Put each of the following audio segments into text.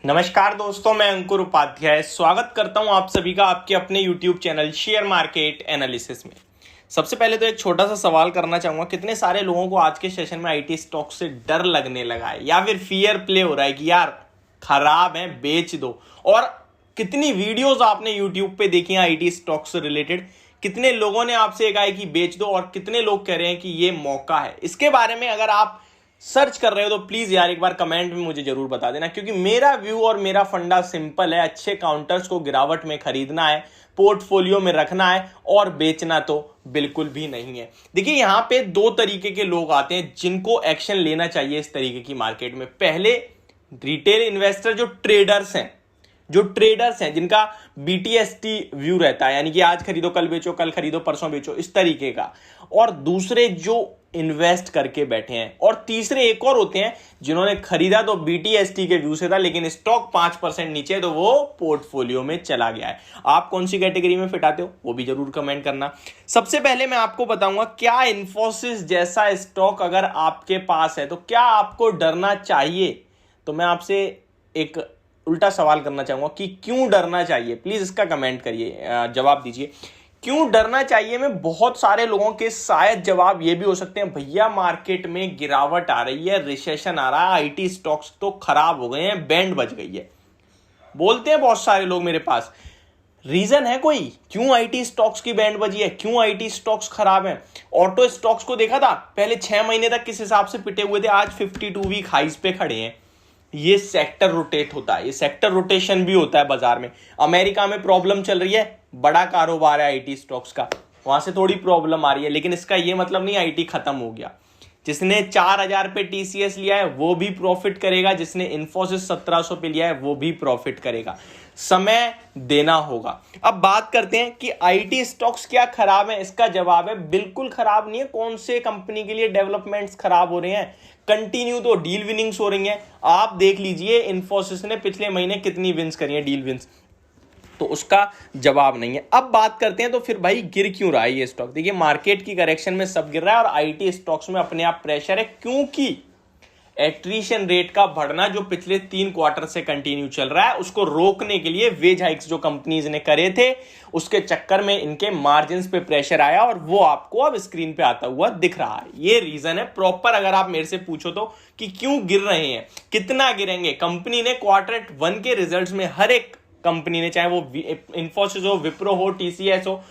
नमस्कार दोस्तों, मैं अंकुर उपाध्याय स्वागत करता हूं आप सभी का आपके अपने YouTube channel share market analysis में। सबसे पहले तो एक छोटा सा सवाल करना चाहूंगा, कितने सारे लोगों को आज के सेशन में आईटी स्टॉक से डर लगने लगा है या फिर फियर प्ले हो रहा है कि यार खराब है बेच दो। और कितनी वीडियोस आपने YouTube पे देखी हैं आईटी स्टॉक से रिलेटेड, कितने लोगों ने आपसे कहा है कि बेच दो और कितने लोग कह रहे हैं कि ये मौका है। इसके बारे में अगर आप सर्च कर रहे हो तो प्लीज यार एक बार कमेंट में मुझे जरूर बता देना, क्योंकि मेरा व्यू और मेरा फंडा सिंपल है। अच्छे काउंटर्स को गिरावट में खरीदना है, पोर्टफोलियो में रखना है और बेचना तो बिल्कुल भी नहीं है। देखिए यहां पे दो तरीके के लोग आते हैं जिनको एक्शन लेना चाहिए इस तरीके की मार्केट में। पहले रिटेल इन्वेस्टर जो ट्रेडर्स हैं जिनका BTST व्यू रहता है, यानी कि आज खरीदो कल बेचो, कल खरीदो परसों बेचो, इस तरीके का। और दूसरे जो इन्वेस्ट करके बैठे हैं, और तीसरे एक और होते हैं जिन्होंने खरीदा तो BTST के व्यू से था लेकिन स्टॉक 5% नीचे तो वो पोर्टफोलियो में चला गया है। आप कौन सी कैटेगरी में फिट आते हो वो भी जरूर कमेंट करना। सबसे पहले मैं आपको बताऊंगा क्या इन्फोसिस जैसा स्टॉक अगर आपके पास है तो क्या आपको डरना चाहिए। तो मैं आपसे एक उल्टा सवाल करना चाहूंगा कि क्यों डरना चाहिए, प्लीज इसका कमेंट करिए, जवाब दीजिए क्यों डरना चाहिए। में बहुत सारे लोगों के शायद जवाब ये भी हो सकते हैं, भैया मार्केट में गिरावट आ रही है, रिसेशन आ रहा है, आईटी स्टॉक्स तो खराब हो गए हैं, बैंड बज गई है। बोलते हैं बहुत सारे लोग मेरे पास, रीजन है कोई क्यों आईटी स्टॉक्स की बैंड बजी है, क्यों आईटी स्टॉक्स खराब है। ऑटो स्टॉक्स को देखा था पहले 6 महीने तक किस हिसाब से पिटे हुए थे, आज 52 वीक हाइज पे खड़े हैं। ये सेक्टर रोटेट होता है, ये सेक्टर रोटेशन भी होता है बाजार में। अमेरिका में प्रॉब्लम चल रही है, बड़ा कारोबार है आईटी स्टॉक्स का, वहां से थोड़ी प्रॉब्लम आ रही है, लेकिन इसका ये मतलब नहीं आईटी खत्म हो गया। जिसने 4000 पे TCS लिया है वो भी प्रॉफिट करेगा, जिसने इन्फोसिस 1700 पे लिया है वो भी प्रॉफिट करेगा। समय देना होगा। अब बात करते हैं कि आईटी स्टॉक्स क्या खराब है। इसका जवाब है बिल्कुल खराब नहीं है। कौन से कंपनी के लिए डेवलपमेंट्स खराब हो रहे हैं, कंटिन्यू तो डील विनिंग्स हो रही हैं। आप देख लीजिए इन्फोसिस ने पिछले महीने कितनी विंस करी है, डील विंस, तो उसका जवाब नहीं है। अब बात करते हैं तो फिर भाई गिर क्यों रहा है ये स्टॉक। देखिए मार्केट की करेक्शन में सब गिर रहा है और आईटी स्टॉक्स में अपने आप प्रेशर है, क्योंकि एट्रिशन रेट का बढ़ना जो पिछले 3 क्वार्टर से कंटिन्यू चल रहा है, उसको रोकने के लिए वेज हाइक्स जो कंपनीज ने करे थे उसके चक्कर में इनके मार्जिन्स पे प्रेशर आया और वो आपको अब स्क्रीन पे आता हुआ दिख रहा है। ये रीजन है प्रॉपर। अगर आप मेरे से पूछो तो कि क्यों गिर रहे हैं, कितना गिरेंगे, कंपनी ने Q1 के रिजल्ट्स में हर एक कंपनी ने, चाहे वो इन्फोसिस हो, विप्रो हो, TCS हो,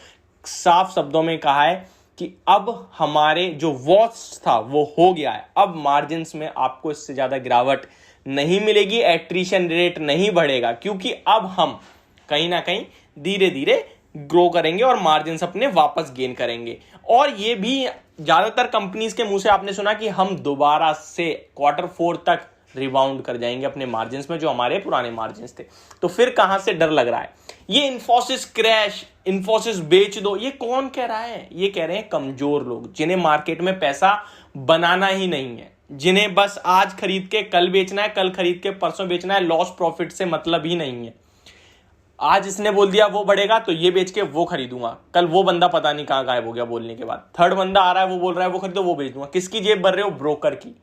साफ शब्दों में कहा है कि अब हमारे जो वॉच था वो हो गया है, अब मार्जिन्स में आपको इससे ज्यादा गिरावट नहीं मिलेगी, एट्रिशन रेट नहीं बढ़ेगा, क्योंकि अब हम कहीं ना कहीं धीरे धीरे ग्रो करेंगे और मार्जिन्स अपने वापस गेन करेंगे। और ये भी ज्यादातर कंपनीज के मुंह से आपने सुना कि हम दोबारा से Q4 तक रिबाउंड कर जाएंगे अपने मार्जिन्स में, जो हमारे पुराने मार्जिन्स थे। तो फिर कहां से डर लग रहा है। ये इन्फोसिस क्रैश, इन्फोसिस बेच दो, ये कौन कह रहा है, ये कह रहे हैं कमजोर लोग जिन्हें मार्केट में पैसा बनाना ही नहीं है, जिन्हें बस आज खरीद के कल बेचना है, कल खरीद के परसों बेचना है, लॉस प्रॉफिट से मतलब ही नहीं है। आज इसने बोल दिया वो बढ़ेगा तो ये बेच के वो खरीदूंगा, कल वो बंदा पता नहीं कहां गायब हो गया बोलने के बाद, थर्ड बंदा आ रहा है वो बोल रहा है वो खरीदो वो बेच दूंगा। किसकी जेब भर रहे हो, ब्रोकर की,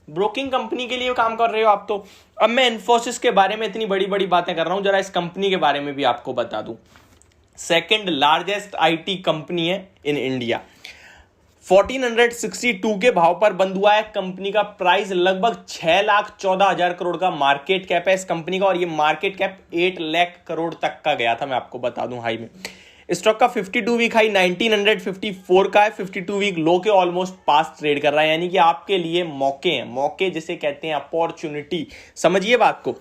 ब्रोकिंग कंपनी के लिए काम कर रहे हो आप तो। अब मैं इन्फोसिस के बारे में इतनी बड़ी बड़ी बातें कर रहा हूं, जरा इस कंपनी के बारे में भी आपको बता दूं। सेकंड लार्जेस्ट आईटी कंपनी है इन इंडिया, 1462 के भाव पर बंद हुआ है। कंपनी का प्राइस लगभग 6,14,000 करोड़ का मार्केट कैप है इस कंपनी का, और ये मार्केट कैप 8 लाख करोड़ तक का गया था, मैं आपको बता दूं हाई में। स्टॉक का 52 वीक हाई 1954 का है, 52 वीक लो के ऑलमोस्ट पास ट्रेड कर रहा है, यानी कि आपके लिए मौके हैं, मौके जिसे कहते हैं अपॉर्चुनिटी, समझिए बात को।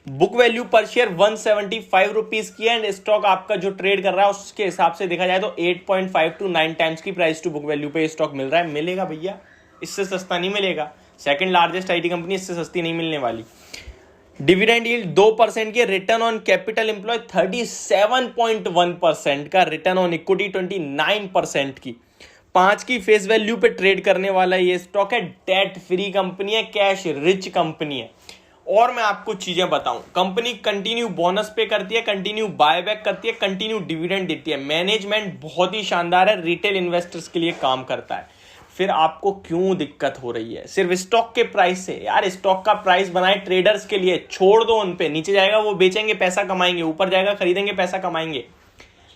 बुक वैल्यू पर शेयर 175 रुपीज की है, एंड स्टॉक आपका जो ट्रेड कर रहा है उसके हिसाब से देखा जाए तो 8.5 to 9 टाइम्स की प्राइस टू बुक वैल्यू पे स्टॉक मिल रहा है। मिलेगा भैया, इससे सस्ता नहीं मिलेगा। सेकंड लार्जेस्ट आईटी कंपनी, इससे सस्ती नहीं मिलने वाली। डिविडेंड यील्ड 2% की, रिटर्न ऑन कैपिटल एम्प्लॉय 37.1% का, रिटर्न ऑन इक्विटी 29% की। 5 की फेस वैल्यू पे ट्रेड करने वाला ये स्टॉक है। डेट फ्री कंपनी है, कैश रिच कंपनी है। और मैं आपको चीजें बताऊं, कंपनी कंटिन्यू बोनस पे करती है, कंटिन्यू बायबैक करती है, कंटिन्यू डिविडेंड देती है। मैनेजमेंट बहुत ही शानदार है, रिटेल इन्वेस्टर्स के लिए काम करता है। फिर आपको क्यों दिक्कत हो रही है? सिर्फ स्टॉक के प्राइस से? यार स्टॉक का प्राइस बनाए ट्रेडर्स के लिए, छोड़ दो उन पे। नीचे जाएगा वो बेचेंगे, पैसा कमाएंगे, ऊपर जाएगा खरीदेंगे, पैसा कमाएंगे।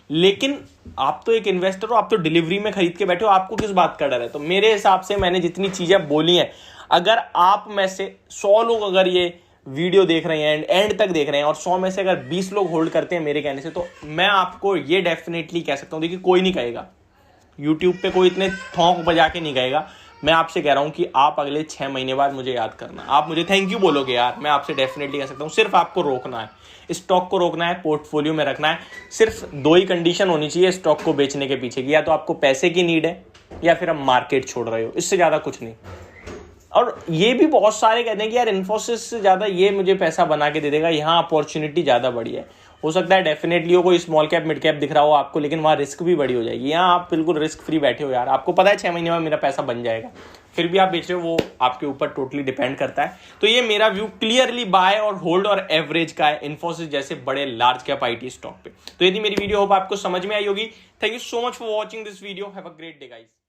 लेकिन आप तो एक इन्वेस्टर हो, आप तो डिलीवरी में खरीद के बैठे हो, आपको किस बात का डर है? तो मेरे हिसाब से मैंने जितनी चीजें बोली हैं, अगर आप में से 100 लोग अगर ये वीडियो देख रहे हैं, एंड तक देख रहे हैं, और 100 में से अगर 20 लोग होल्ड करते हैं मेरे कहने से, तो मैं आपको ये डेफिनेटली कह सकता हूं, देखिए कोई नहीं कहेगा यूट्यूब पे, कोई इतने थौक बजा के नहीं कहेगा। मैं आपसे कह रहा हूं कि आप अगले 6 महीने बाद मुझे याद करना, आप मुझे थैंक यू बोलोगे यार। मैं आपसे डेफिनेटली कह सकता हूं, सिर्फ आपको रोकना है, स्टॉक को रोकना है, पोर्टफोलियो में रखना है। सिर्फ 2 ही कंडीशन होनी चाहिए स्टॉक को बेचने के पीछे की, या तो आपको पैसे की नीड है या फिर आप मार्केट छोड़ रहे हो, इससे ज्यादा कुछ नहीं। और ये भी बहुत सारे कहते हैं कि यार इन्फोसिस से ज्यादा ये मुझे पैसा बना के दे देगा, यहाँ अपॉर्चुनिटी ज्यादा बड़ी है। हो सकता है डेफिनेटली हो, कोई स्मॉल कैप मिड कैप दिख रहा हो आपको, लेकिन वहां रिस्क भी बड़ी हो जाएगी। यहाँ आप बिल्कुल रिस्क फ्री बैठे हो यार, आपको पता है 6 महीने में मेरा पैसा बन जाएगा, फिर भी आप बेच रहे हो। वो आपके ऊपर टोटली डिपेंड करता है। तो ये मेरा व्यू क्लियरली बाय और होल्ड और एवरेज का है इन्फोसिस जैसे बड़े लार्ज कैप आईटी स्टॉक पे। तो यदि मेरी वीडियो होप आपको समझ में आई होगी। Thank you so much for watching this video. Have a great day guys.